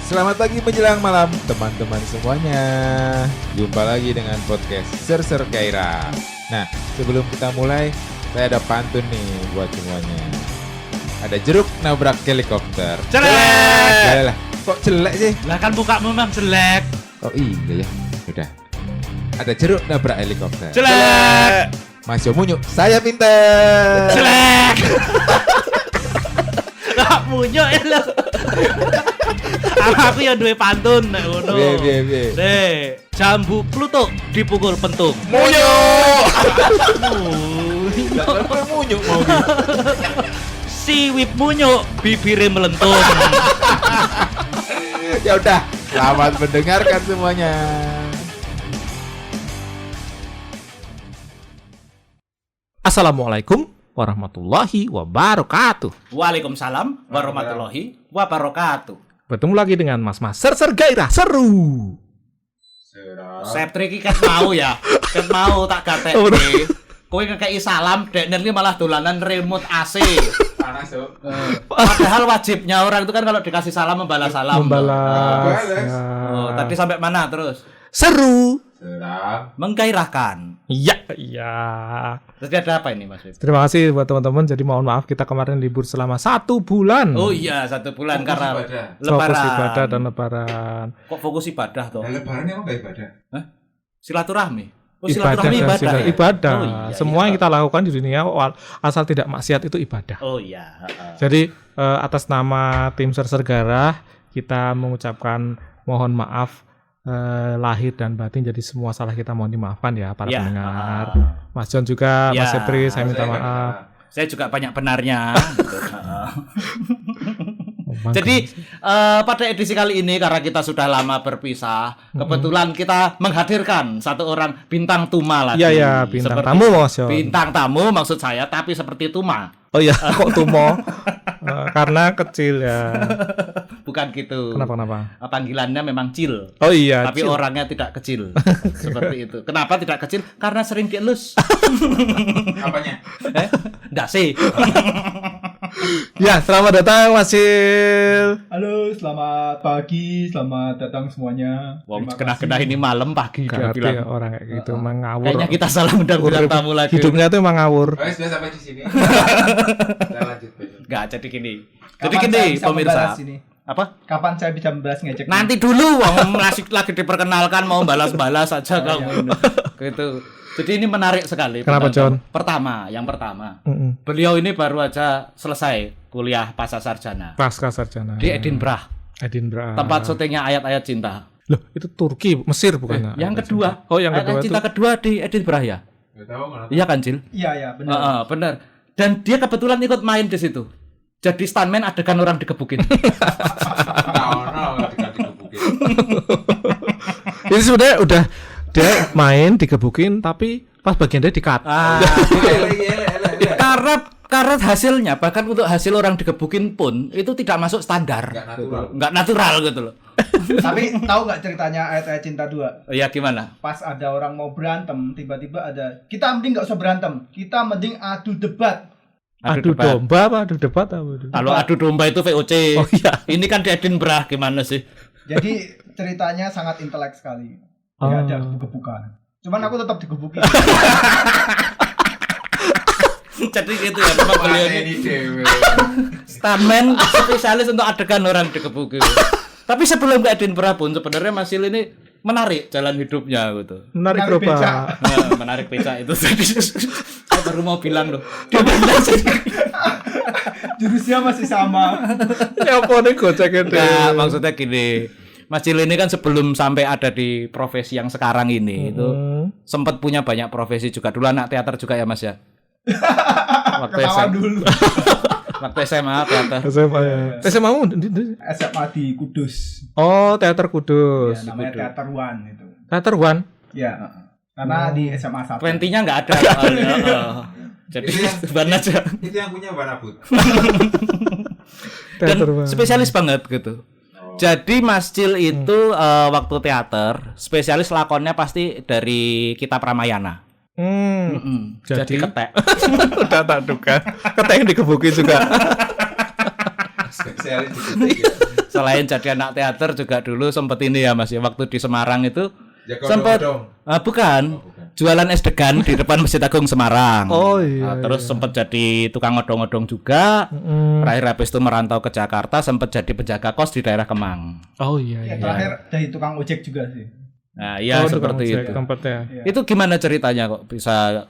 Selamat pagi menjelang malam teman-teman semuanya. Jumpa lagi dengan podcast Ser Gairah. Nah, sebelum kita mulai, saya ada pantun nih buat semuanya. Ada jeruk nabrak helikopter. Jelek. Lah, kok jelek sih? Lah kan mukamu memang jelek. Oh iya ya. Udah. Ada jeruk nabrak helikopter. Jelek. Mas Yomunyu, saya pinter. Jelek. Lah munyuk ya lo. Aku ya duwe pantun nek ngono. Piye. Jambu Pluto dipukul pentung. Munyuk. Munyuk mau gitu. Siwip munyuk, bibire melentung. Ya udah, selamat mendengarkan semuanya. Assalamualaikum warahmatullahi wabarakatuh. Waalaikumsalam warahmatullahi wabarakatuh. Bertemu lagi dengan Mas Ser Gairah seru. Septri iki ket mau ya. Ket mau tak gatek. Kowe ngekeki salam, dekne iki malah dolanan remote AC. Panas, Sob. Padahal wajibnya orang itu kan kalau dikasih salam membalas salam. Membalas. Oh, tadi sampai mana terus? Seru. Seram. Menggairahkan. Iya. Terus ada apa ini Mas Wib? Terima kasih buat teman-teman. Jadi mohon maaf kita kemarin libur selama 1 bulan. Oh iya, 1 bulan Fokus karena ibadah. lebaran. Fokus ibadah dan lebaran. Kok fokus ibadah toh? Nah, lebaran emang gak ibadah? Hah? Silaturahmi. Oh, silaturahmi ibadah. Ya? Ibadah. Oh, iya, Semua iya. yang kita lakukan di dunia asal tidak maksiat itu ibadah. Oh iya, Jadi atas nama tim Ser Gairah kita mengucapkan mohon maaf lahir dan batin, jadi semua salah kita mohon dimaafkan ya para Ya, pendengar. Mas John juga, Ya. Mas Sepri, saya minta maaf. Saya juga banyak benarnya. Gitu. Oh, Jadi pada edisi kali ini karena kita sudah lama berpisah, kebetulan kita menghadirkan satu orang bintang Tuma lagi. Iya, bintang Seperti tamu Mas John. Bintang tamu maksud saya, tapi seperti Tuma. Oh iya, kok Tumo? Karena kecil ya. Bukan gitu. Kenapa? Panggilannya memang Cil. Oh iya, Tapi Cil. orangnya tidak kecil. Seperti itu. Kenapa tidak kecil? Karena sering dielus. Apanya? Nggak sih. Ya, selamat datang Mas Cil. Halo, selamat pagi, selamat datang semuanya. Wong Terima kena ini malam pagi dia Gak ngerti bilang. ya orang kayak gitu, emang ngawur. Kayaknya kita salah undang-undang tamu lagi. Hidupnya tuh emang ngawur. Oh, sudah sampai di sini. Kita lanjut besok. Nggak, jadi gini. kasih. Jadi Kapan gini, saya bisa pemirsa. membalas ini? Apa? Kapan saya bisa membalas ngejek? Nanti dulu, wong lagi diperkenalkan mau balas-balas aja kamu. Gitu. Jadi ini menarik sekali. Kenapa, John? Yang pertama. Mm-mm. Beliau ini baru aja selesai kuliah pasca sarjana Pasca sarjana. di Edinburgh, tempat syutingnya ayat-ayat cinta. Loh, itu Turki, Mesir bukan? Yang kedua, Oh, yang ayat-ayat kedua cinta kedua di Edinburgh ya? Gak tahu kenapa. Iya kan, Cil? Iya, benar. Benar. Dan dia kebetulan ikut main di situ. Jadi stuntman adegan orang digebukin. Nah, dikebukin. Ini sebenarnya udah dia main digebukin tapi pas bagian dia di-cut. Karena hasilnya bahkan untuk hasil orang digebukin pun itu tidak masuk standar. Nggak natural gitu loh. Tapi tahu nggak ceritanya ayat-ayat cinta 2? Ya gimana? Pas ada orang mau berantem, tiba-tiba ada, kita mending nggak usah berantem, kita mending adu debat. Adu debat. domba apa adu debat apa? Kalau adu domba itu VOC. Oh iya. Ini kan di Edinburgh gimana sih? Jadi ceritanya sangat intelek sekali. Tidak ada gebuk-gebukan. Cuman aku tetap digebukin. Jadi gitu ya memang beliau ini stuntman spesialis untuk adegan orang digebukin. Tapi sebelum ke Edinburgh pun sebenarnya Mas Sil ini menarik jalan hidupnya gitu. Menarik Menarik gerobak. becak. Nah, menarik becak itu. Saya baru mau bilang loh. Dia benar sih. Jurusnya masih sama. Ya apa nih gocek itu? Enggak, maksudnya gini. Mas Cil ini kan sebelum sampai ada di profesi yang sekarang ini itu sempat punya banyak profesi juga. Dulu anak teater juga ya Mas ya. Waktu Ketawa SMA. dulu. Waktu SMA teater. SMA ya. SMA mu? SMA di Kudus. Oh, Teater Kudus. Ya, namanya Teater One itu. Teater One. Ya, karena di SMA 1. 20-nya enggak ada soalnya. Jadi ban aja. Itu yang punya Banabut. Dan Teater One. spesialis banget gitu. Jadi Mas Cil itu waktu teater spesialis lakonnya pasti dari Kitab Ramayana. Jadi ketek. Udah tak duga. Ketek yang digebukin juga. Sosialis gitu. Selain jadi anak teater juga dulu sempet ini ya Mas ya, waktu di Semarang itu Jaga sempet odong-odong. bukan jualan es degan di depan Masjid Agung Semarang. Oh iya. Terus sempet jadi tukang odong-odong juga. Terakhir habis itu merantau ke Jakarta, sempet jadi penjaga kos di daerah Kemang. Oh iya. Ya, terakhir dari tukang ojek juga sih. Nah, iya seperti itu. Tempatnya. Iya. Itu gimana ceritanya kok bisa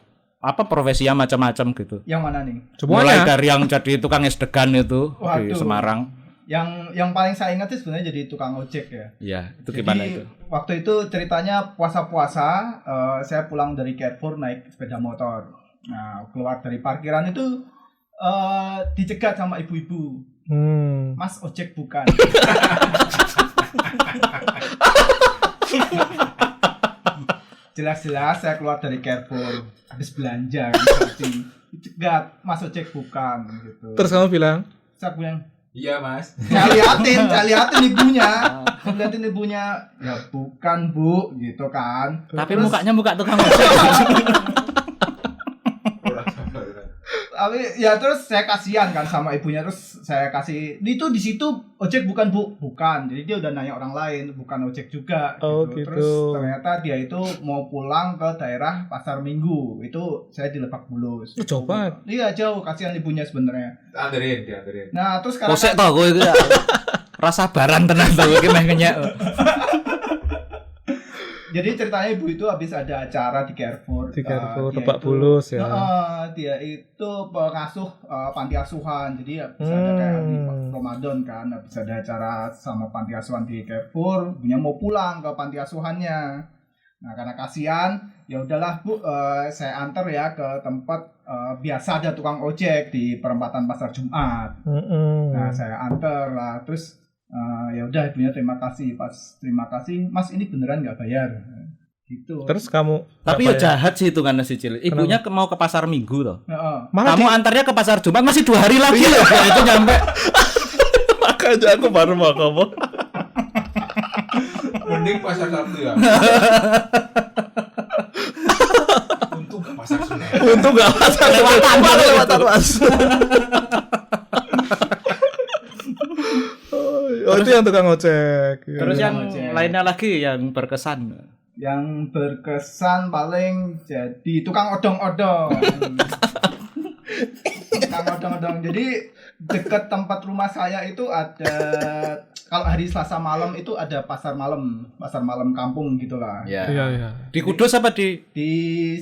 profesinya macam-macam gitu? Yang mana nih? Mulai Semuanya. dari yang jadi tukang es degan itu di Waduh. Semarang. Yang paling saya ingat sih sebenarnya jadi tukang ojek ya. Iya, itu gimana Jadi, itu? waktu itu ceritanya puasa-puasa, saya pulang dari Carrefour naik sepeda motor. Nah, keluar dari parkiran itu dicegat sama ibu-ibu. Mas ojek bukan. Jelas-jelas saya keluar dari Carrefour habis belanja kan, berarti dicegat, Mas ojek bukan gitu. Terus kamu bilang? Saya bilang, Iya mas. saya liatin ibunya, ya bukan bu, gitu kan. Tapi Terus, mukanya muka tukang ojek. tapi ya terus saya kasihan kan sama ibunya, terus saya kasih itu di situ ojek bukan bu, bukan. Jadi dia udah nanya orang lain, bukan ojek juga. Oh, gitu. gitu. Terus ternyata dia itu mau pulang ke daerah Pasar Minggu, itu saya di Lebak Bulus. Jauh banget. Iya jauh, kasihan ibunya sebenarnya. Dianterin. Nah terus karena Kosek tau gue rasa baran tenan tau gue meh kenyek. jadi ceritanya ibu itu habis ada acara di Carrefour. Di Carrefour, Dia Lebak itu- Bulus ya. Dia itu pengasuh panti asuhan. Jadi habis ada kayak di Ramadan kan, habis ada acara sama panti asuhan di Carrefour, ibunya mau pulang ke panti asuhannya. Nah, karena kasihan, ya udahlah Bu, saya antar ya ke tempat biasa ada tukang ojek di perempatan Pasar Jumat. Nah, saya antar lah, terus ya udah ibunya terima kasih, Mas ini beneran nggak bayar gitu. Terus kamu Tapi apa ya jahat sih itu kan si Cil. Ibunya mau ke pasar Minggu loh. Heeh. Malah Kamu antarnya ke pasar Jumat masih 2 hari lagi loh. Itu nyampe. makanya aku baru mau ngomong. Mending pasar Sabtu ya. Untung gak pasar Senen. Untung gak pasang lewatan mas. Oh itu yang tukang ojek. Ya. Terus yang ojek. lainnya lagi yang berkesan. Yang berkesan paling jadi tukang odong-odong. Tukang odong-odong. Jadi dekat tempat rumah saya itu ada, kalau hari Selasa malam itu ada pasar malam kampung gitulah. Ya. Iya. Di Kudus apa di Di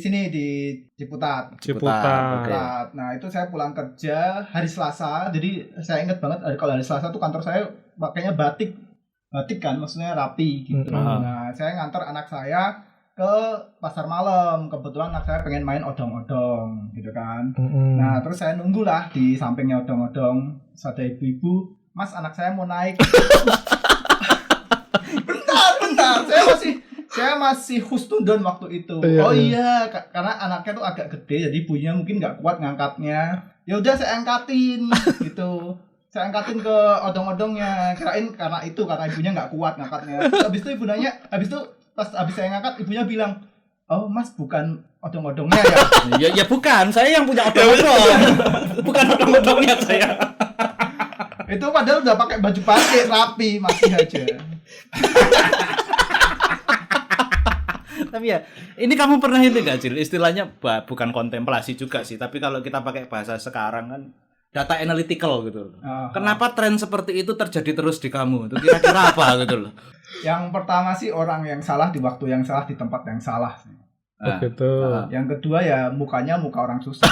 sini di Ciputat. Ciputat. Oke. Nah itu saya pulang kerja hari Selasa, jadi saya ingat banget kalau hari Selasa tuh kantor saya pakainya batik kan, maksudnya rapi gitu. Nah saya ngantar anak saya ke pasar malam, kebetulan anak saya pengen main odong-odong gitu kan. Nah terus saya nunggulah di sampingnya odong-odong, ada ibu-ibu, Mas anak saya mau naik. bentar, saya masih husnudon waktu itu. Iya, Oh iya. iya, karena anaknya tuh agak gede, jadi ibunya mungkin nggak kuat ngangkatnya. Ya udah saya angkatin gitu. Saya angkatin ke odong-odongnya. Kirain karena ibunya nggak kuat ngangkatnya. Terus habis itu ibu nanya, pas habis saya ngangkat ibunya bilang, "Oh, Mas bukan odong-odongnya ya?" Ya bukan, saya yang punya odong-odong. Bukan odong-odongnya saya. Itu padahal udah pakai baju batik rapi masih aja. Tapi ya, ini kamu pernah itu gak Cil? Istilahnya bukan kontemplasi juga sih, tapi kalau kita pakai bahasa sekarang kan data analytical gitu. Kenapa tren seperti itu terjadi terus di kamu? Itu kira-kira apa gitu loh? Yang pertama sih orang yang salah di waktu yang salah di tempat yang salah sih. Nah, Gitu. Yang kedua ya mukanya muka orang susah.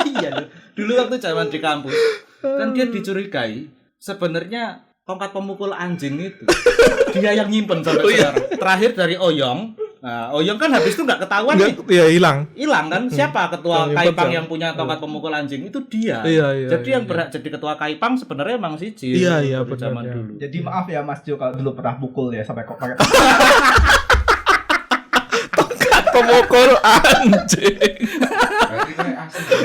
iya loh. Dulu waktu zaman di kampus, kan dia dicurigai sebenarnya tongkat pemukul anjing itu dia yang nyimpen sampai sekarang. Terakhir dari Oyong. Nah, Oyong kan habis itu nggak ketahuan nih. Iya hilang. Kan siapa ketua Yang Kaipang nyimpen, yang punya tongkat pemukul anjing itu dia. Iya, Jadi yang berhak jadi ketua Kaipang sebenarnya emang si Cil. Iya, waktu benar, zaman ya. dulu. Jadi maaf ya Mas Jo kalau dulu pernah pukul ya sampai kok pakai. Pemukul anjing. Berarti saya asli.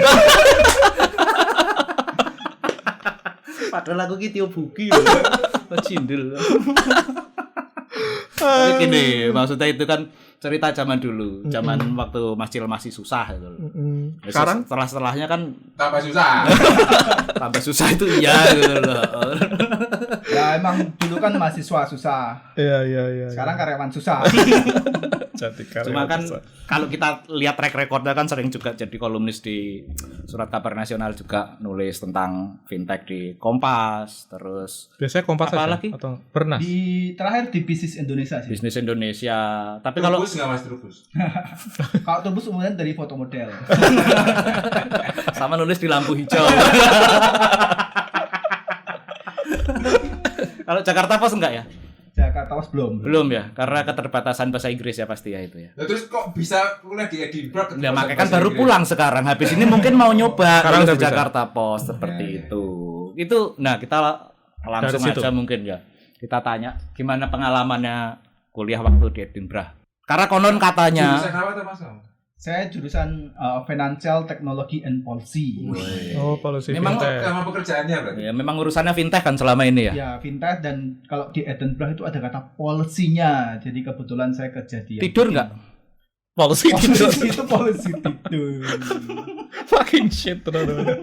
Padahal aku ki Tio Buki loh. Cindil. Tapi gini, maksudnya itu kan cerita zaman dulu, zaman waktu Mas Cil masih susah gitu loh. Sekarang setelahnya kan Tambah susah. tambah susah itu iya gitu loh. Ya emang dulu kan mahasiswa susah. iya. Sekarang karyawan susah. Jadi Cuma kan kalau kita lihat track recordnya kan sering juga jadi kolumnis di Surat Kabar Nasional, juga nulis tentang fintech di Kompas, terus biasanya Kompas apa aja lagi? atau pernah? Terakhir di Bisnis Indonesia sih. Bisnis Indonesia. Tapi kalau Trubus nggak Mas Trubus? Kalau Trubus kemudian dari foto model. sama nulis di lampu hijau. Kalau Jakarta Post enggak ya? Jakarta Post belum. Belum ya, karena keterbatasan bahasa Inggris ya pasti ya itu ya. Nah, terus kok bisa kuliah di Edinburgh? Ya makanya kan baru pulang sekarang. Habis ini mungkin mau nyoba Sekarang nulis udah di bisa. Jakarta Post seperti Ya, ya. itu. Itu nah kita langsung Dari situ. aja mungkin ya. Kita tanya gimana pengalamannya kuliah waktu di Edinburgh. Karena konon katanya Jurusan apa tuh Mas? Saya jurusan Financial Technology and Policy. Oh, policy Memang fintech. Sama pekerjaannya berarti? ya memang urusannya fintech kan selama ini ya. Ya, fintech, dan kalau di Edinburgh itu ada kata policy-nya. Jadi kebetulan saya kerja di Tidur enggak? Policy tidur. Policy itu policy tidur. Fucking shit teman-teman.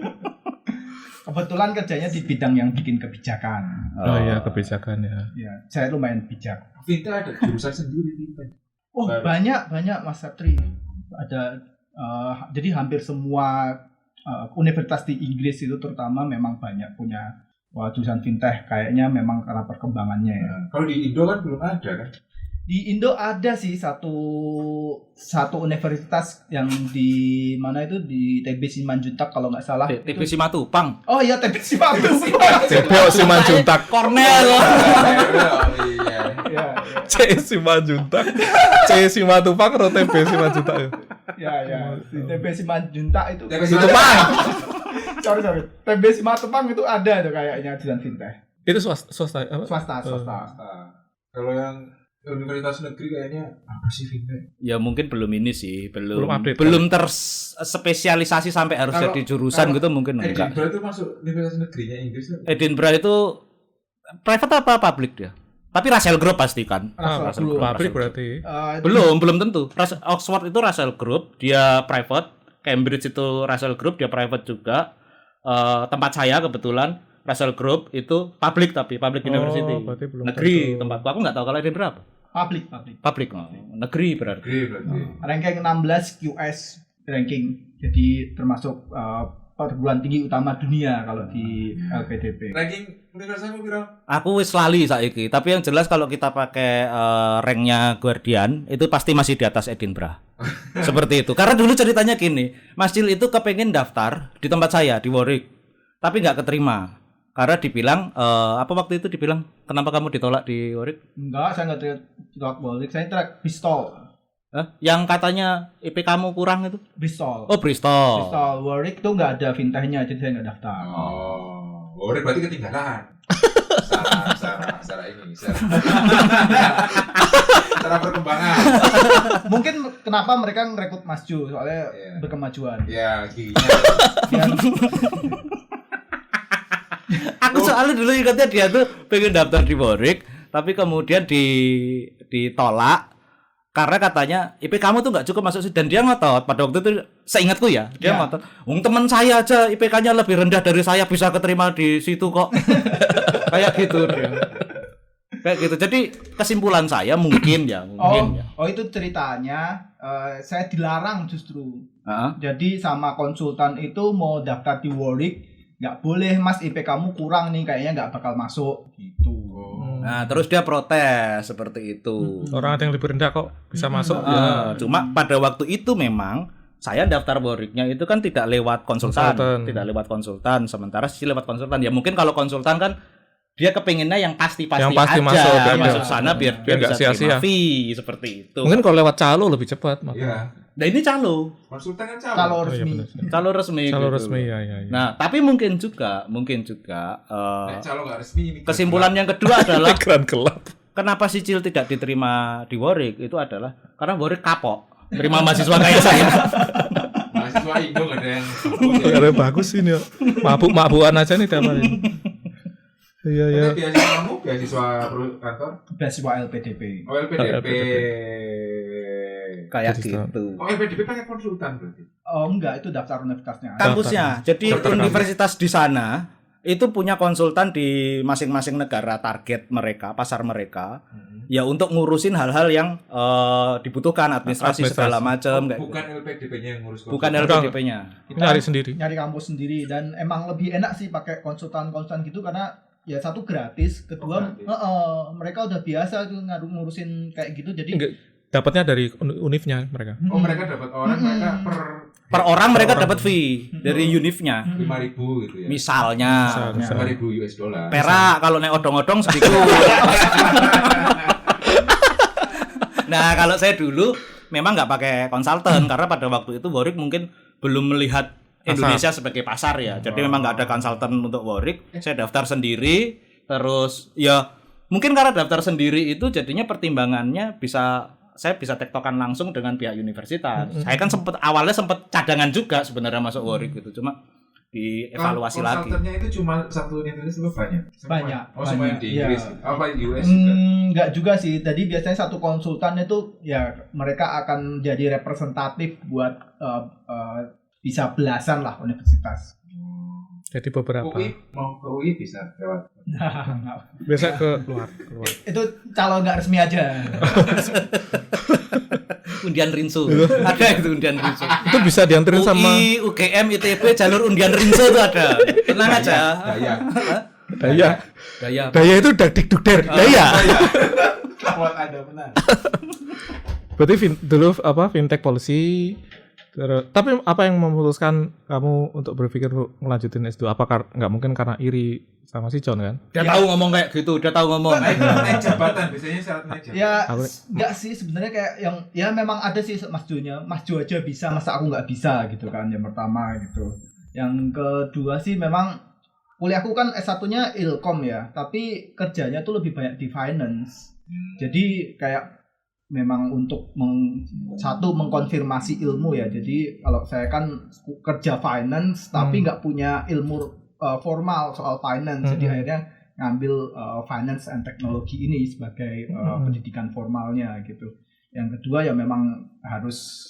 Kebetulan kerjanya di bidang yang bikin kebijakan. Oh iya, kebijakan ya. Ya, saya lumayan bijak. Fintech ada jurusan sendiri fintech. Oh, Baru. banyak Mas Satri. Ada jadi hampir semua universitas di Inggris itu terutama memang banyak punya jurusan fintech, kayaknya memang karena perkembangannya ya. Nah, kalau di Indo kan belum ada kan? Di Indo ada sih satu universitas yang di mana itu, di TB Simanjuntak kalau nggak salah. TV Simatupang. Oh iya, TB Simanjuntak. CPO Simanjuntak. Cornell. Oh iya. Ya, C Simanjuntak. C Simatupang atau TB Simanjuntak ya? ya. Di TB Simanjuntak itu. TB Simatupang. sorry. TB Simatupang itu ada tuh kayaknya jurusan fintech. Itu swasta apa? Swasta. Nah, kalau yang universitas negeri kayaknya apa sih fintech? Ya mungkin belum ini sih, Belum update, belum terspesialisasi sampai harus Kalau- jadi jurusan kalau gitu mungkin enggak. Edinburgh itu masuk universitas negerinya Inggris kan? Edinburgh itu private apa public dia? Tapi Russell Group pasti kan. Russell Group. Pabrik berarti. Belum tentu. Oxford itu Russell Group, dia private. Cambridge itu Russell Group, dia private juga. Tempat saya kebetulan Russell Group itu public, tapi public university. berarti belum Negeri tentu. tempatku. Aku nggak tahu kalau Edinburgh apa. Public. Public. Oh, negeri berarti. Negeri berarti. Ranking 16 QS ranking. Jadi termasuk perguruan tinggi utama dunia kalau di LPDP. Ranking universitas apa piro? Aku wis lali saiki, tapi yang jelas kalau kita pakai ranknya Guardian itu pasti masih di atas Edinburgh. Seperti itu. Karena dulu ceritanya gini, Mas Cil itu kepengen daftar di tempat saya di Warwick, tapi nggak keterima. Karena dibilang apa waktu itu dibilang kenapa kamu ditolak di Warwick? Enggak, saya nggak track balik. Saya track Bristol. Yang katanya IP kamu kurang itu? Bristol. Oh, Bristol. Bristol. Warwick tuh nggak ada fintechnya, jadi saya nggak daftar. Oh, berarti ketinggalan. Secara ini, secara perkembangan. Mungkin kenapa mereka ngerekrut Mas Ju, soalnya Iya. berkemajuan. Ya, giginya. Aku soalnya dulu ingatnya dia tuh pengen daftar di Warwick, tapi kemudian ditolak karena katanya IP kamu tuh nggak cukup masuk situ. Dan dia ngotot pada waktu itu, seingatku ya, dia Ya. ngotot. Teman saya aja IPK-nya lebih rendah dari saya bisa keterima di situ kok. Kayak gitu dia. Kayak gitu. Jadi kesimpulan saya mungkin ya. Oh itu ceritanya saya dilarang justru. Heeh. Jadi sama konsultan itu mau daftar di Warwick, nggak boleh Mas, IP kamu kurang nih, kayaknya nggak bakal masuk gitu. Nah, terus dia protes seperti itu. Orang ada yang lebih rendah kok bisa masuk. Cuma pada waktu itu memang saya daftar Warwick-nya itu kan tidak lewat konsultan, sementara sih lewat konsultan. Ya mungkin kalau konsultan kan dia kepinginnya yang pasti Yang pasti aja masuk, biar masuk nggak- sana biar dia nggak bisa sia-sia. terima fee seperti itu. Mungkin kalau lewat calo lebih cepat. Iya. Nah ini calo Konsultan kan calon. Kalau Oh, iya resmi. benar. calo resmi. Calo gitu. resmi ya. Nah tapi mungkin juga Calon nggak resmi. kesimpulan yang kedua adalah Ekran gelap. kenapa si Cil tidak diterima di Warwick itu adalah karena Warwick kapok terima mahasiswa kayak saya. mahasiswa Indo nggak ada yang. Ada bagus ini. Mabuk-mabukan aja nih tiap hari. Iya. Tapi beasiswa kamu, beasiswa kantor, Beasiswa LPDP. LPDP. Kayak Jadi, gitu. LPDP pakai konsultan berarti. Oh enggak, itu daftar universitasnya. Kampusnya. Jadi Daftar universitas di sana itu punya konsultan di masing-masing negara target mereka, pasar mereka. Ya untuk ngurusin hal-hal yang dibutuhkan administrasi segala macam kayak Bukan LPDP-nya yang ngurus. bukan LPDP-nya. Nyari sendiri. Nyari kampus sendiri, dan emang lebih enak sih pakai konsultan gitu karena ya satu gratis, kedua mereka udah biasa tuh ngurusin kayak gitu, jadi Enggak, dapatnya dari univnya mereka. Oh, mereka dapat orang mereka Per orang mereka dapat fee dari univnya. 5.000 gitu ya. Misalnya 5.000 US dollar. perak kalau naik odong-odong sedikit. Nah, kalau saya dulu memang nggak pakai konsultan karena pada waktu itu Warwick mungkin belum melihat Indonesia sebagai pasar ya. Jadi memang nggak ada konsultan untuk Warwick. Saya daftar sendiri, terus ya mungkin karena daftar sendiri itu jadinya pertimbangannya saya bisa tektokan langsung dengan pihak universitas. Saya kan awalnya sempat cadangan juga sebenarnya masuk Warwick gitu. Cuma dievaluasi lagi. Konsultannya itu cuma satu universitas atau banyak? Banyak. Oh, semua yang di Iya. Inggris. Apa US juga? Enggak juga sih. Tadi biasanya satu konsultan itu ya mereka akan jadi representatif buat bisa belasan lah universitas. Jadi beberapa. UI mau ke UI bisa lewat. Biasa ke luar. Itu calon nggak resmi aja. Undian Rinso. Ada itu undian Rinso. Itu bisa dianterin sama UI, UGM, ITB jalur undian Rinso itu ada. Tenang aja. Daya. Daya. Daya itu dakdikdukder. Daya. Lewat ada benar. Berarti dulu fintech policy. Tapi apa yang memutuskan kamu untuk berpikir ngelanjutin S2? Apa nggak mungkin karena iri sama si John kan? Dia tahu ngomong kayak gitu, dia tahu ngomong. Naik jabatan biasanya syarat naik jabatan. Ya enggak sih sebenarnya, kayak yang ya memang ada sih Mas Jo aja bisa, masa aku nggak bisa gitu kan, yang pertama gitu. Yang kedua sih memang kuliahku kan S1-nya Ilkom ya, tapi kerjanya tuh lebih banyak di finance. Jadi kayak memang untuk mengkonfirmasi ilmu ya. Jadi kalau saya kan kerja finance tapi nggak punya ilmu formal soal finance, jadi akhirnya ngambil finance and technology ini sebagai pendidikan formalnya gitu. Yang kedua ya memang harus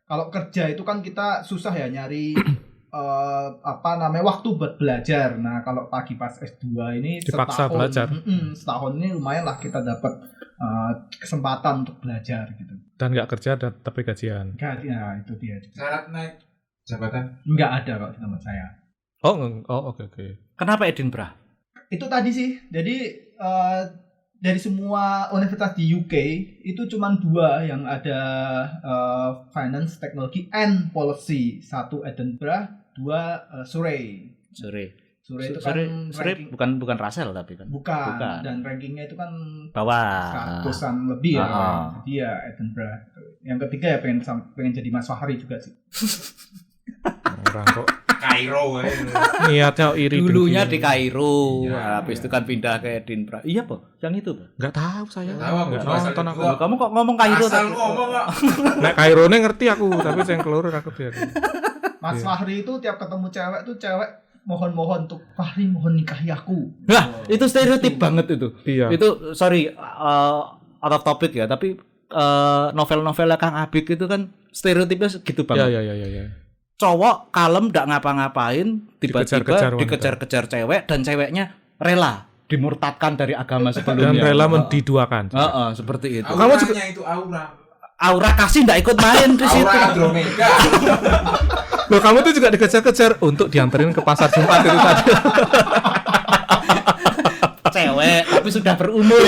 kalau kerja itu kan kita susah ya nyari waktu buat belajar. Nah kalau pagi pas S2 ini dipaksa belajar. Setahun ini lumayan lah kita dapat kesempatan untuk belajar gitu. Dan nggak kerja tapi gajian. Enggak, ya itu dia. Syarat naik jabatan? Enggak ada kalau di tempat saya. Oh oke. Kenapa Edinburgh? Itu tadi sih. Jadi dari semua universitas di UK itu cuma 2 yang ada finance, technology and policy. 1 Edinburgh, 2 Surrey. Surrey itu kan Surrey bukan Russell tapi kan. Bukan. Dan rankingnya itu kan bawah 100-an lebih ya. Jadi ya Edinburgh. Yang ketiga ya pengen jadi Mas Fahri juga sih. Orang kok Kairo niatnya iri. Dulunya di Kairo, Ya, habis itu kan pindah ke Edinburgh. Iya, Pak. Yang itu, Pak. Nggak tahu saya. Tahu aku, Nggak cuma asal nonton aku. juga. Kamu kok ngomong Kairo asal tadi? ngomong kok. Nek Kairone ngerti aku, tapi saya keluar aku dia. Mas Fahri itu tiap ketemu cewek tuh cewek mohon Fahri mohon nikahi aku. Nah, itu stereotip banget itu. Iya. Itu sorry out of topic ya, tapi novel-novelnya Kang Abik itu kan stereotipnya gitu banget. Iya. Cowok kalem nggak ngapa-ngapain, tiba-tiba Dikejar-kejar wanita. dikejar-kejar cewek dan ceweknya rela dimurtadkan dari agama sebelumnya. Dan rela mendiduakan. Seperti itu. Kamu juga itu aura. Aura kasih nggak ikut main di situ. Aura Andromeda. Loh, kamu tuh juga dikejar-kejar untuk dianterin ke pasar Jumat itu tadi. Cewek tapi sudah berumur.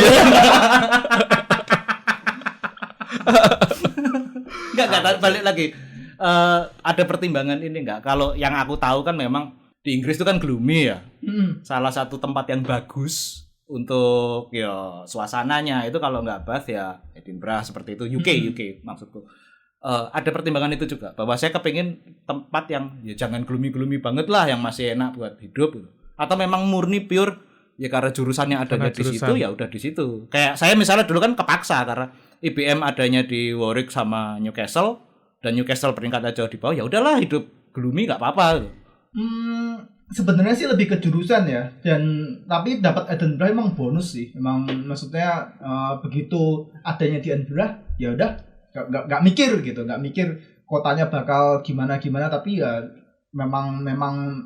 Enggak balik lagi. Ada pertimbangan ini enggak? Kalau yang aku tahu kan memang di Inggris itu kan gloomy ya. Salah satu tempat yang bagus untuk ya suasananya itu kalau nggak Bath ya Edinburgh seperti itu. UK maksudku. Ada pertimbangan itu juga bahwa saya kepingin tempat yang ya jangan gloomy banget lah, yang masih enak buat hidup gitu. Atau memang murni pure ya karena jurusannya adanya di situ ya udah di situ. Kayak saya misalnya dulu kan kepaksa karena IBM adanya di Warwick sama Newcastle, dan Newcastle peringkatnya jauh di bawah, ya udahlah hidup gloomy nggak apa-apa. Sebenarnya sih lebih ke jurusan ya, tapi dapat Edinburgh emang bonus sih. Emang maksudnya begitu adanya di Edinburgh ya udah nggak mikir kotanya bakal gimana tapi ya memang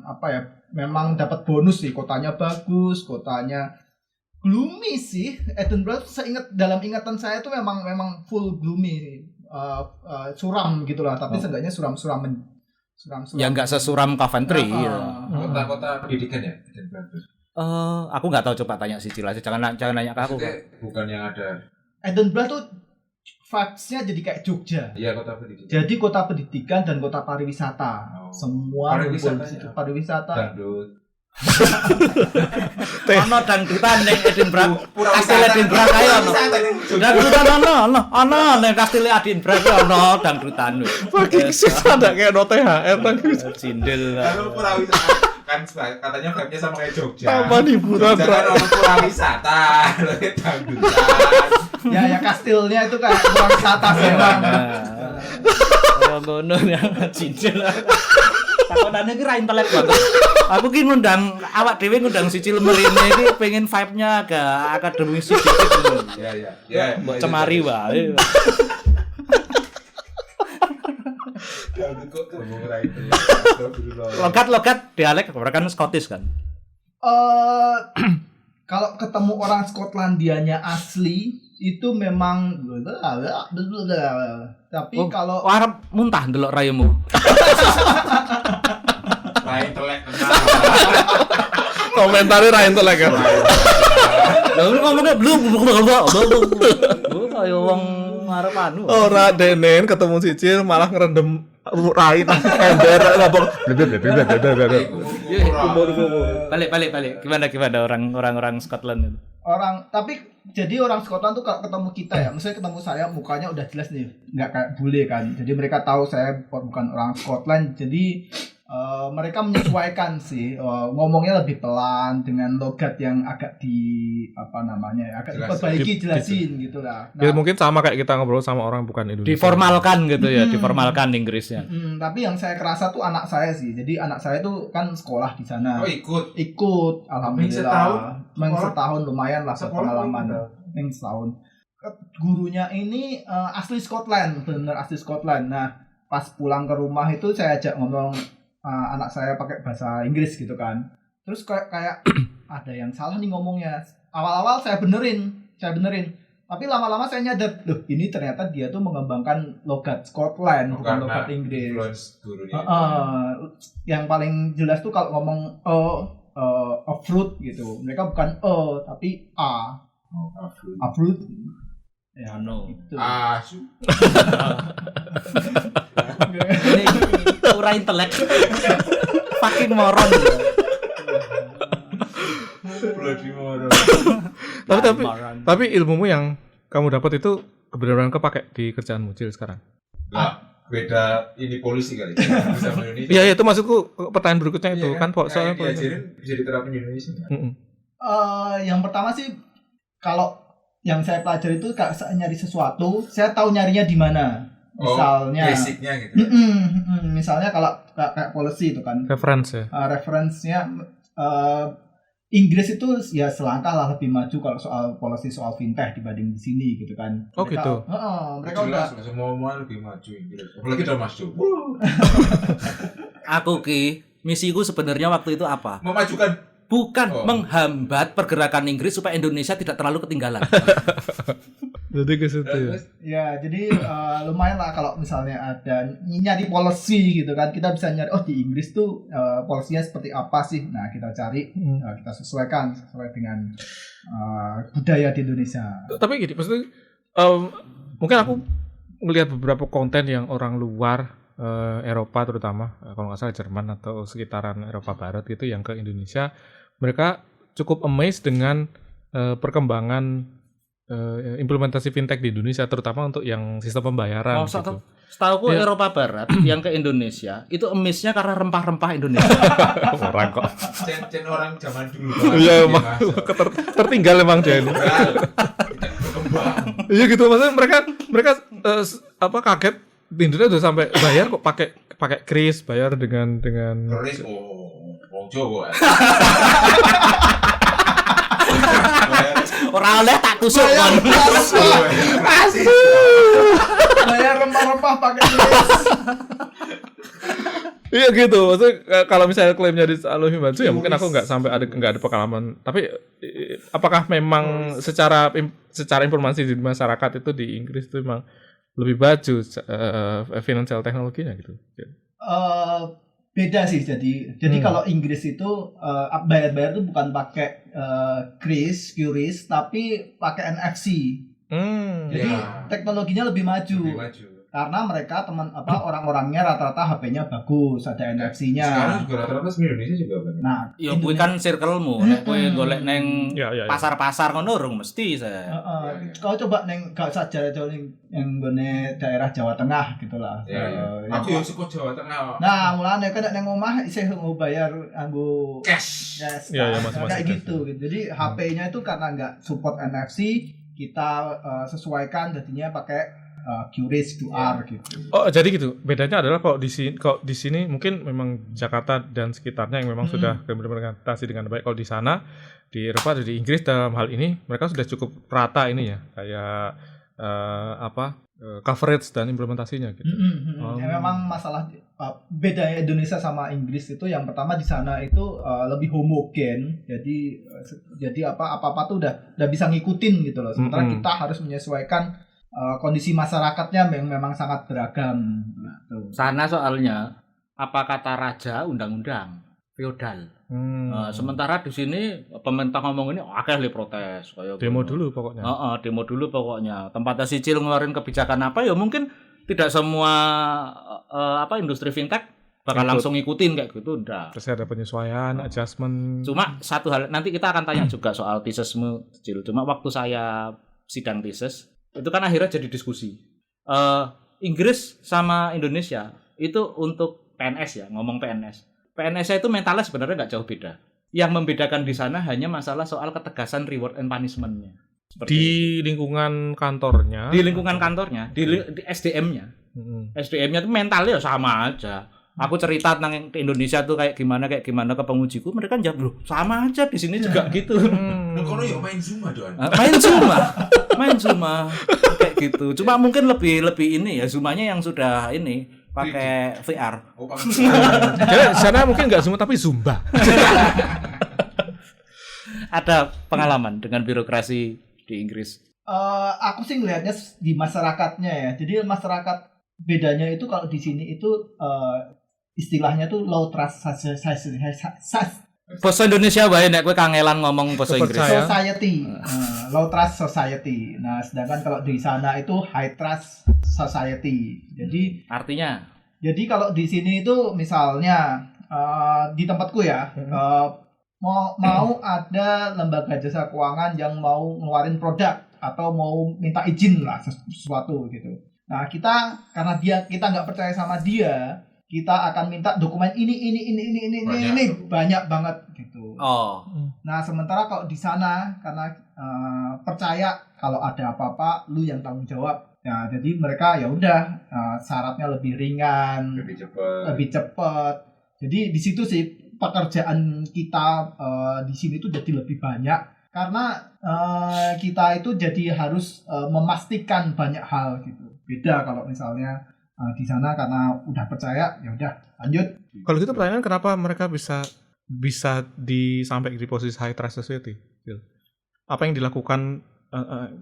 apa ya, memang dapat bonus sih, kotanya bagus, kotanya gloomy sih. Edinburgh dalam ingatan saya tuh memang full gloomy, suram gitulah, tapi seenggaknya suram. Ya nggak sesuram Coventry. Kota-kota pendidikan ya Edinburgh. Aku nggak tahu, coba tanya Sicil aja, jangan nanya ke aku. Bukan yang ada. Edinburgh tuh vibes-nya jadi kayak Jogja. Iya, kota pendidikan. Jadi kota pendidikan dan kota pariwisata. Semua pariwisata. Dangdut. Ono dangdutan ning Edinburgh. Kastil Edinburgh kae ono. Dangdutan ono ning Kastil Edinburgh ono dangdutan. Pagi sih ada kayak no THR lagi. Cindel. Lalu pariwisata kan katanya vibe-nya sama kayak Jogja. Taman hiburan. Jangan orang pariwisata, dangdutan. Ya kastilnya itu kayak pariwisata sih Bang. Ngono ya cindel. Takonane ki ra intelek banget. Aku ki ngundang awak dhewe ngundang Sicil mrene iki pengen vibe-nya agak akademis sedikit. Ya. Cemari wae. Logat dialek kan Scottish kan. Kalau ketemu orang Skotlandianya asli itu memang tapi kalau arep muntah ndelok rayemu. Rai telek Komentari ra entek kan. Lha ngomongnya belum kayak wong ngarep anu. Ora denen ketemu Sicil malah ngerendam rai nang ember ngabong. Balik. Gimana orang Scotland itu? Jadi orang Scotland tuh kalau ketemu kita ya, misalnya ketemu saya mukanya udah jelas nih, nggak kayak bule kan. Jadi mereka tahu saya bukan orang Scotland. Jadi mereka menyesuaikan sih, ngomongnya lebih pelan dengan logat yang agak agak diperbaiki, jelasin gitulah. Ya mungkin sama kayak kita ngobrol sama orang bukan Indonesia. Diformalkan gitu ya, diformalkan Inggrisnya. Tapi yang saya kerasa tuh anak saya sih. Jadi anak saya tuh kan sekolah di sana. Oh, ikut. Alhamdulillah. Setahun lumayan lah pengalaman. Setahun. Gurunya ini asli Scotland, bener asli Scotland. Nah, pas pulang ke rumah itu saya ajak ngomong anak saya pakai bahasa Inggris gitu kan. Terus kayak ada yang salah nih ngomongnya. Awal-awal saya benerin. Tapi lama-lama saya nyadar, loh ini ternyata dia tuh mengembangkan logat Scotland, bukan logat Inggris. Yang paling jelas tuh kalau ngomong a fruit gitu. Mereka bukan tapi a. A fruit. Ya no. Gitu. Ini ora intelek. Fucking moron. Tapi ilmumu yang kamu dapat itu kebenaran kepake di kerjaanmu Cil sekarang. Beda ini polisi kali sama Indonesia. Iya itu maksudku pertanyaan berikutnya itu kan soalnya diajarin bisa diterapin di Indonesia. Yang pertama sih kalau yang saya pelajari itu kayak nyari sesuatu, saya tahu nyarinya di mana. Misalnya basicnya gitu. Misalnya kalau kayak policy itu kan reference-nya Inggris itu ya selangkah lah lebih maju kalau soal policy, soal fintech dibanding di sini gitu kan. Mereka udah semua lebih maju Inggris. Apalagi udah masuk. Aku misiku sebenarnya waktu itu apa? Memajukan. Bukan menghambat pergerakan Inggris supaya Indonesia tidak terlalu ketinggalan. Jadi ke situ ya. Jadi lumayan lah kalau misalnya ada nyari policy gitu kan, kita bisa nyari di Inggris tuh polisinya seperti apa sih. Nah kita cari, kita sesuai dengan budaya di Indonesia. Tapi gini, maksudnya mungkin aku melihat beberapa konten yang orang luar Eropa terutama kalau nggak salah Jerman atau sekitaran Eropa Barat gitu yang ke Indonesia, mereka cukup amazed dengan perkembangan implementasi fintech di Indonesia, terutama untuk yang sistem pembayaran. Gitu. Setahuku Eropa Barat yang ke Indonesia itu amazed-nya karena rempah-rempah Indonesia. Orang kok. Cen orang zaman dulu. Iya, tertinggal emang Jen. Iya gitu, maksudnya mereka kaget di Indonesia udah sampai bayar kok pakai kris, bayar dengan kris wong Jawa. Ora oleh tak tusuk kon. Bayar rempah-rempah pakai Inggris. Iya gitu, maksudnya kalau misalnya klaimnya di Alohi Himatsu ya mungkin aku nggak ada pengalaman. Tapi apakah memang secara informasi di masyarakat itu di Inggris itu memang lebih baju financial teknologinya gitu? Beda sih jadi kalau Inggris itu bayar itu bukan pakai QRIS tapi pakai NFC. Jadi teknologinya lebih maju. Karena mereka orang-orangnya rata-rata HP-nya bagus, ada NFC-nya. Sekarang juga rata-rata di Indonesia juga banyak. Nah, Ya kuwi kan circle-mu, nek kowe golek neng pasar-pasar ngono urung mesti saya. Kau coba gak usah jauh-jauh yang gone daerah Jawa Tengah gitulah. Aku yang suka Jawa Tengah. Nah, mulane kan nek nang omah isih mau bayar nganggo Cash. Yes, Iya, masing-masing kayak cash. gitu. Jadi HP-nya itu karena nggak support NFC, kita sesuaikan jadinya pakai QRIS QR gitu. Oh, jadi gitu. Bedanya adalah kalau di sini mungkin memang Jakarta dan sekitarnya yang memang sudah benar-benar mengatasi dengan baik. Kalau di sana di Eropa atau di Inggris dalam hal ini mereka sudah cukup rata ini ya, kayak coverage dan implementasinya gitu. Ya, memang masalah bedanya Indonesia sama Inggris itu yang pertama di sana itu lebih homogen. Jadi apa-apa tuh udah bisa ngikutin gitu loh. Sementara kita harus menyesuaikan kondisi masyarakatnya memang sangat beragam gitu. Sana soalnya apa kata raja undang-undang feodal. Sementara di sini pemerintah ngomong ini akeh le protes kayak Demo gitu. dulu pokoknya. Demo dulu pokoknya. Tempatnya Sicil ngeluarin kebijakan apa ya mungkin tidak semua industri fintech bakal langsung ngikutin kayak gitu ndak. Terus ada penyesuaian, adjustment. Cuma satu hal nanti kita akan tanya juga soal tesisme Sicil. Cuma waktu saya sidang tesis itu kan akhirnya jadi diskusi. Inggris sama Indonesia itu untuk PNS ya, ngomong PNS. PNS-nya itu mentalnya sebenarnya nggak jauh beda. Yang membedakan di sana hanya masalah soal ketegasan reward and punishment-nya. Di lingkungan kantornya. Di lingkungan kantornya, di SDM-nya. SDM-nya itu mentalnya sama aja. Aku cerita tentang ke Indonesia tuh kayak gimana ke pengujiku, mereka jawab loh sama aja di sini juga gitu. Kono ya main Zuma doan. main Zuma kayak gitu. Cuma mungkin lebih ini ya Zumanya yang sudah ini pakai VR. Oh, Jadi sana mungkin nggak Zumba tapi Zumba. Ada pengalaman dengan birokrasi di Inggris? Aku sih ngelihatnya di masyarakatnya ya. Jadi masyarakat bedanya itu kalau di sini itu istilahnya tuh low trust Bahasa Indonesia wae nek kowe kangelan ngomong bahasa Inggris. society. Low trust society. Nah, sedangkan kalau di sana itu high trust society. Jadi artinya kalau di sini itu misalnya di tempatku ya, mau ada lembaga jasa keuangan yang mau ngeluarin produk atau mau minta izin lah sesuatu gitu. Nah, karena kita nggak percaya sama dia, kita akan minta dokumen ini banyak banget gitu. Nah, sementara kalau di sana karena percaya kalau ada apa-apa lu yang tanggung jawab. Ya, jadi mereka ya udah syaratnya lebih ringan, lebih cepat. Jadi di situ sih pekerjaan kita di sini tuh jadi lebih banyak karena kita itu jadi harus memastikan banyak hal gitu. Beda kalau misalnya di sana karena udah percaya ya udah lanjut. Kalau gitu pertanyaan kenapa mereka bisa sampai di posisi high trust society? Apa yang dilakukan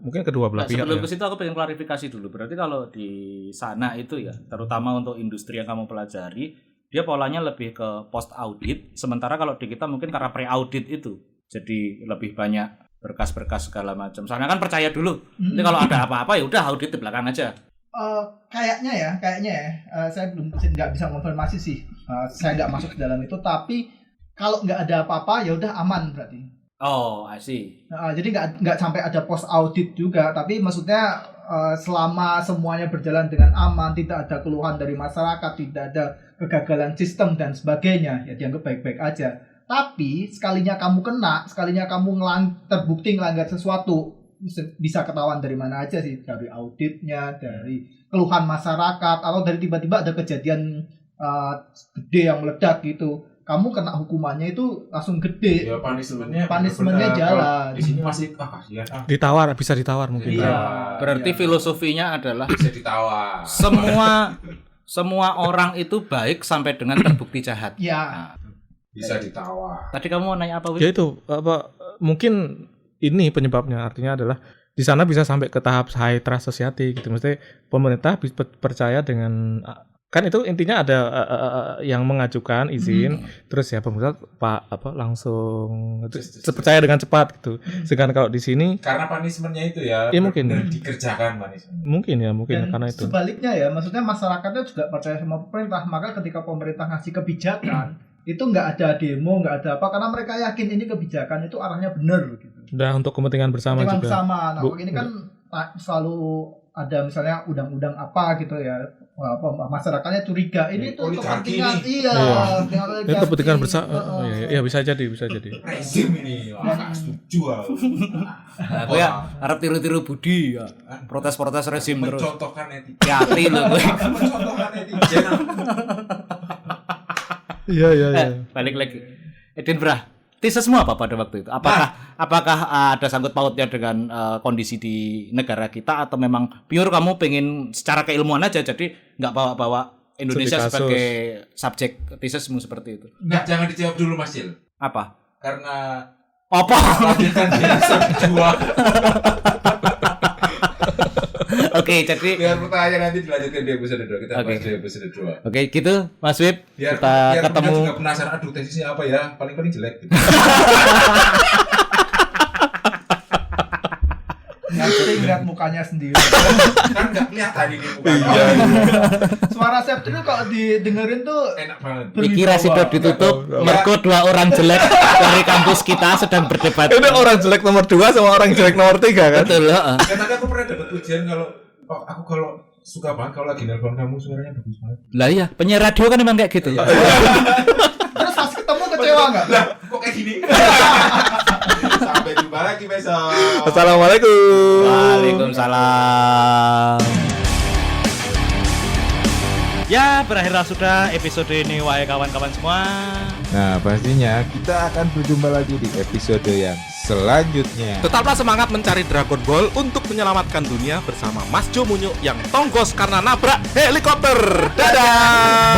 mungkin kedua belah pihak? Sebelum ke situ aku pengen klarifikasi dulu. Berarti kalau di sana itu ya, terutama untuk industri yang kamu pelajari, dia polanya lebih ke post audit. Sementara kalau di kita mungkin karena pre audit itu, jadi lebih banyak berkas-berkas segala macam. Soalnya kan percaya dulu. Nanti kalau ada apa-apa ya udah audit di belakang aja. Kayaknya ya, saya nggak bisa konfirmasi sih. Saya nggak masuk ke dalam itu. Tapi kalau nggak ada apa-apa ya udah aman berarti. Oh, I see. Jadi nggak sampai ada post audit juga. Tapi maksudnya selama semuanya berjalan dengan aman, tidak ada keluhan dari masyarakat, tidak ada kegagalan sistem dan sebagainya, ya dianggap baik-baik aja. Tapi sekalinya kamu kena, sekalinya kamu terbukti ngelanggar sesuatu, bisa ketahuan dari mana aja sih, dari auditnya, dari keluhan masyarakat, atau dari tiba-tiba ada kejadian gede yang meledak gitu. kamu kena hukumannya itu langsung gede. Ya punishment-nya Punishment-nya bener-bener. jalan. Kalau di sini masih kasihan Bisa ditawar mungkin. Iya. Berarti filosofinya adalah bisa ditawar. semua orang itu baik sampai dengan terbukti jahat. Ya. Bisa ditawar. Tadi kamu mau nanya apa, Win? Ya itu mungkin ini penyebabnya, artinya adalah di sana bisa sampai ke tahap high trust society gitu. Mesti pemerintah percaya dengan, kan itu intinya ada yang mengajukan izin, terus ya pemerintah langsung percaya dengan cepat gitu. Sedangkan kalau di sini Karena punishment-nya itu ya, mungkin benar dikerjakan punishment. mungkin Dan karena itu. sebaliknya ya, maksudnya masyarakatnya juga percaya sama pemerintah. Maka ketika pemerintah ngasih kebijakan, itu nggak ada demo, nggak ada apa, karena mereka yakin ini kebijakan itu arahnya benar gitu. Udah untuk kepentingan bersama Kepentingan juga. bersama. Nah, ini kan selalu ada misalnya undang-undang apa gitu ya, masyarakatnya curiga ini tuh Oligarki kepentingan, nih. Ini kepentingan bersama. Ya bisa jadi. Rezim ini, nggak setuju aku. Aku ya harap tiru-tiru Budi ya. Protes-protes rezim terus. Mencontohkan netizen. Hati lo gue. Mencontohkan netizen. Iya. Balik lagi. Edinburgh. Tesismu apa pada waktu itu? Apakah ada sangkut pautnya dengan kondisi di negara kita, atau memang pure kamu pengen secara keilmuan aja, jadi nggak bawa Indonesia Studi kasus. sebagai subjek tesismu seperti itu? Nggak, jangan dijawab dulu Mas Cil. Apa? Karena Apa? lanjutan di episode 2. Oke, jadi Biar pertanyaan nanti dilanjutkan di episode 2. Kita Oke. bahas di episode 2. oke gitu Mas Wib, Biar kita ketemu. juga penasaran, aduh tesisnya apa ya? Paling jelek gitu. Ngasih lihat mukanya sendiri. Kan nggak kelihatan ini mukanya. Suara Septi itu kalau didengerin tuh Enak banget. Iki Rasido ditutup, mergo dua orang jelek dari kampus kita sedang berdebat. Ini orang jelek nomor 2 sama orang jelek nomor 3 kan? Betul, heeh. Ya, tapi aku pernah dapat ujian kalau suka banget kalau lagi nelpon kamu suaranya bagus banget. Lah iya, penyiar radio kan memang kayak gitu. terus pas ketemu kecewa nggak? Lah, kok kayak gini? Sampai jumpa lagi besok. Assalamualaikum. Waalaikumsalam. Ya, berakhirlah sudah episode ini, wahai kawan-kawan semua. Nah, pastinya kita akan berjumpa lagi di episode yang selanjutnya. Tetaplah semangat mencari Dragon Ball untuk menyelamatkan dunia bersama Mas Jo Munyo yang tonggos karena nabrak helikopter. Dadah.